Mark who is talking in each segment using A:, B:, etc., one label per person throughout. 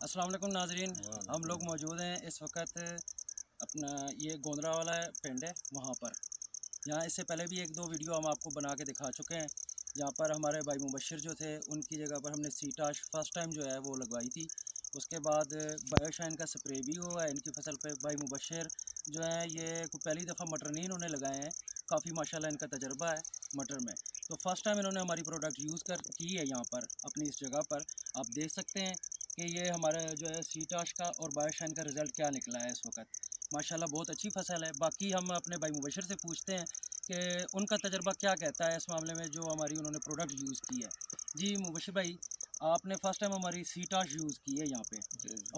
A: अस्सलाम वालेकुम नाजरीन, हम लोग मौजूद हैं इस वक्त अपना ये गोंदरा वाला पिंड है वहाँ पर। यहाँ इससे पहले भी एक दो वीडियो हम आपको बना के दिखा चुके हैं। यहाँ पर हमारे भाई मुबशिर जो थे उनकी जगह पर हमने सीटाश फर्स्ट टाइम जो है वो लगवाई थी। उसके बाद बायोशाइन का स्प्रे भी हुआ है इनकी फसल पे। भाई मुबशिर जो है ये पहली दफ़ा मटर नहीं इन्होंने लगाए हैं, काफ़ी माशाल्लाह इनका तजर्बा है मटर में। तो फर्स्ट टाइम इन्होंने हमारी प्रोडक्ट यूज़ की है यहाँ पर अपनी इस जगह पर। आप देख सकते हैं कि ये हमारा जो है सीटाश का और बायोशाइन का रिज़ल्ट क्या निकला है इस वक्त। माशाल्लाह बहुत अच्छी फसल है। बाकी हम अपने भाई मुबशिर से पूछते हैं कि उनका तजर्बा क्या कहता है इस मामले में जो हमारी उन्होंने प्रोडक्ट यूज़ की है। जी मुबशिर भाई, आपने फ़र्स्ट टाइम हमारी सीटाश यूज़ की है यहाँ पे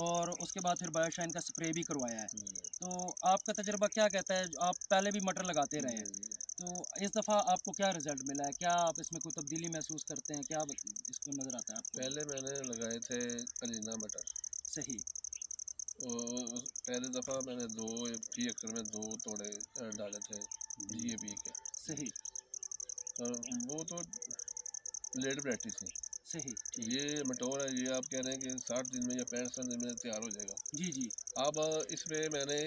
A: और उसके बाद फिर बायोशाइन का स्प्रे भी करवाया है, तो आपका तजर्बा क्या कहता है? आप पहले भी मटर लगाते रहे हैं, तो इस दफ़ा आपको क्या रिज़ल्ट मिला है? क्या आप इसमें कोई तब्दीली महसूस करते हैं? क्या इसको नज़र आता है आपको?
B: पहले मैंने लगाए थे कलीना मटर।
A: सही।
B: पहले दफ़ा मैंने 2 एकड़ में 2 तोड़े डाले थे DAP के।
A: सही।
B: और वो तो लेट वैरायटी थी।
A: सही।
B: ये मटोर है, ये आप कह रहे हैं कि 60 दिन में या 65 दिन में तैयार हो जाएगा।
A: जी जी।
B: अब इसमें मैंने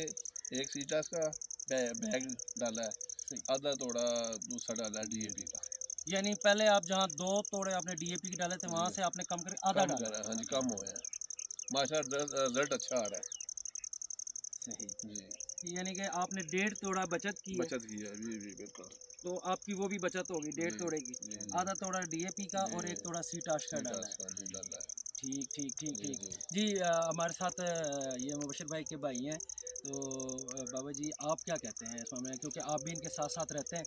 B: एक सीटास का बैग डाला है, आधा तोड़ा दूसरा डाला है DAP का।
A: यानी पहले आप जहाँ 2 तोड़े आपने DAP के डाले थे वहाँ से आपने कम कर आधा डाला?
B: हाँ जी, कम हो गया। माशाल्लाह रिजल्ट अच्छा आ रहा है।
A: सही
B: जी,
A: यानी कि आपने 1.5 तोड़ा बचत की है।
B: जी बिल्कुल।
A: तो आपकी वो भी बचत होगी 1.5 तोड़े की। आधा तोड़ा DAP का और 1 तोड़ा सीटाश का डाला है। ठीक ठीक ठीक ठीक जी। हमारे साथ ये मुबशिर भाई के भाई हैं, तो बाबा जी आप क्या कहते हैं इस मामले में, क्योंकि आप भी इनके साथ साथ रहते हैं,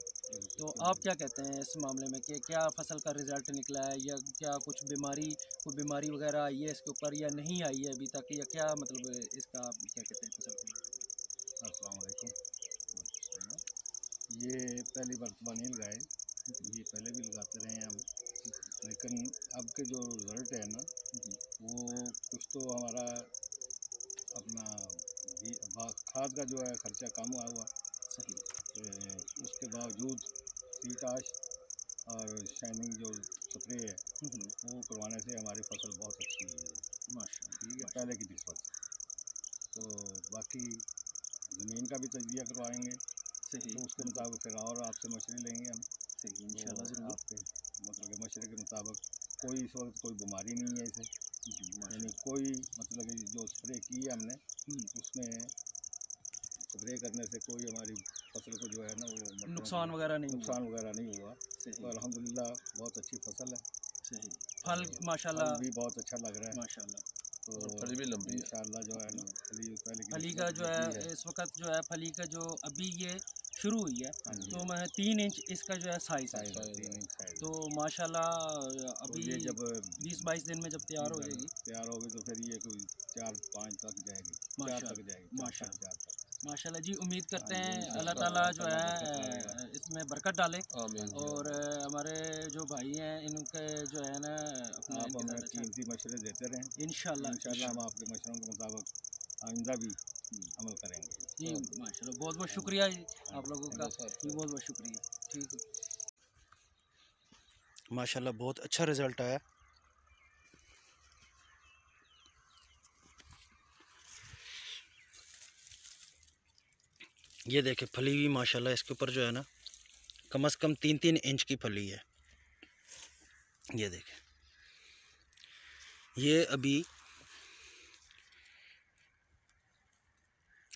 A: तो आप क्या कहते हैं इस मामले में कि क्या फसल का रिज़ल्ट निकला है या क्या कोई बीमारी वगैरह आई है इसके ऊपर या नहीं आई है अभी तक, या क्या मतलब इसका आप क्या कहते हैं फसल को?
C: अस्सलाम वालेकुम। ये पहली मरतबा नहीं लगाए, ये पहले भी लगाते रहे हैं हम, लेकिन अब के जो रिज़ल्ट है ना वो कुछ तो हमारा अपना खाद का जो है ख़र्चा कम हुआ।
A: सही।
C: उसके बावजूद सीटाश और शाइनिंग जो स्प्रे है वो करवाने से हमारी फसल बहुत अच्छी हुई है
A: माशाल्लाह।
C: ठीक है, पहले की निस्बत। तो बाकी ज़मीन का भी तजिया करवाएंगे,
A: सही।
C: तो उसके मुताबिक फिर और आपसे मशवरे लेंगे हम।
A: सही इंशाल्लाह ज़रूर।
C: आपके मतलब के मशवरे के मुताबिक कोई इस वक्त कोई बीमारी नहीं है इसे, यानी कोई मतलब कि जो स्प्रे की है हमने उसमें स्प्रे करने से कोई हमारी फसल को जो है ना वो
A: नुकसान वगैरह
C: नहीं हुआ। तो अल्हम्दुलिल्लाह बहुत अच्छी फसल है।
A: सही। फल माशाल्लाह
C: भी बहुत अच्छा लग रहा है
A: माशाल्लाह।
C: तो
B: फली भी लंबी है
C: इंशाल्लाह जो है ना
A: फली का जो है इस वक्त जो है फली का जो अभी ये शुरू हुई है, तो मैं 3 इंच इसका जो है साइज़ है।
C: 3 इंच साइज।
A: तो माशाल्लाह अभी
C: ये जब
A: 20-22 दिन में जब तैयार हो जाएगी
C: तो फिर ये कोई 4-5 तक जाएगी, 4 तक जाएगी,
A: माशाल्लाह जी। उम्मीद करते हैं अल्लाह ताला जो है इसमें बरकत डाले और हमारे जो भाई हैं इनके जो है ना
C: आप हमें कीमती मशवरे देते रहें।
A: इंशाल्लाह
C: हम आपके मशवरों के मुताबिक आइंदा भी अमल करेंगे
A: जी। माशाल्लाह बहुत बहुत शुक्रिया जी आप लोगों का, जी बहुत बहुत शुक्रिया। ठीक है, माशाल्लाह बहुत अच्छा रिज़ल्ट आया। ये देखें फली भी माशाल्लाह इसके ऊपर जो है ना कम से कम 3-3 इंच की फली है। ये देखें, ये अभी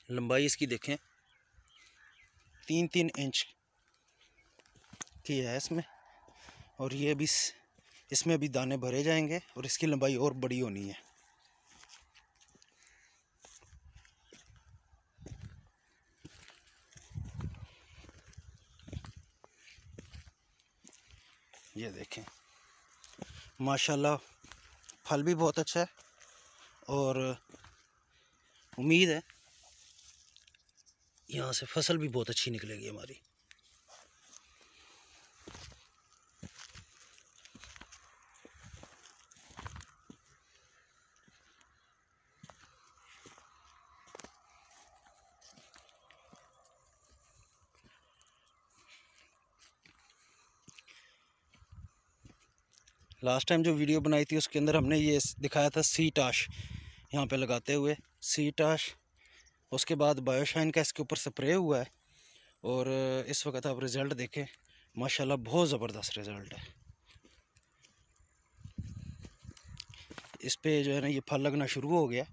A: लंबाई इसकी देखें 3-3 इंच की है इसमें, और ये अभी इसमें अभी दाने भरे जाएंगे और इसकी लंबाई और बड़ी होनी है। ये देखें माशाल्लाह फल भी बहुत अच्छा है और उम्मीद है यहाँ से फसल भी बहुत अच्छी निकलेगी हमारी। लास्ट टाइम जो वीडियो बनाई थी उसके अंदर हमने ये दिखाया था सीटाश, यहाँ पे लगाते हुए सीटाश, उसके बाद बायोशाइन का इसके ऊपर स्प्रे हुआ है। और इस वक्त आप रिज़ल्ट देखें, माशाल्लाह बहुत ज़बरदस्त रिज़ल्ट है। इस पे जो है ना ये फल लगना शुरू हो गया।